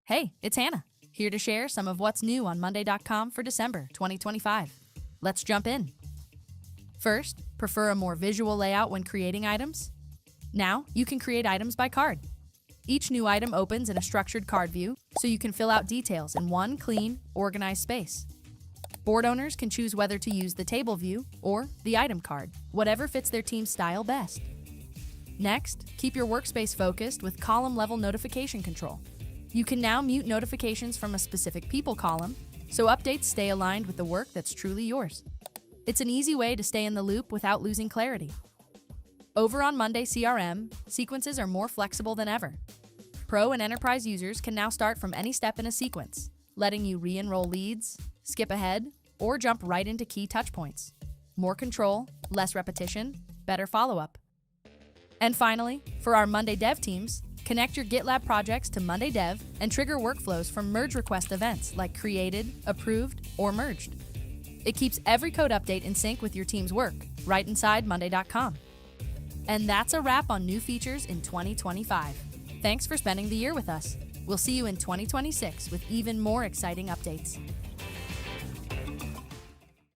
Hey, it's Hannah, here to share some of what's new on Monday.com for December 2025. Let's jump in. First, prefer a more visual layout when creating items? Now, you can create items by card. Each new item opens in a structured card view, so you can fill out details in one clean, organized space. Board owners can choose whether to use the table view or the item card, whatever fits their team's style best. Next, keep your workspace focused with column-level notification control. You can now mute notifications from a specific people column, so updates stay aligned with the work that's truly yours. It's an easy way to stay in the loop without losing clarity. Over on Monday CRM, sequences are more flexible than ever. Pro and enterprise users can now start from any step in a sequence, letting you re-enroll leads, skip ahead, or jump right into key touchpoints. More control, less repetition, better follow-up. And finally, for our Monday Dev teams, connect your GitLab projects to Monday Dev and trigger workflows from merge request events like created, approved, or merged. It keeps every code update in sync with your team's work, right inside Monday.com. And that's a wrap on new features in 2025. Thanks for spending the year with us. We'll see you in 2026 with even more exciting updates.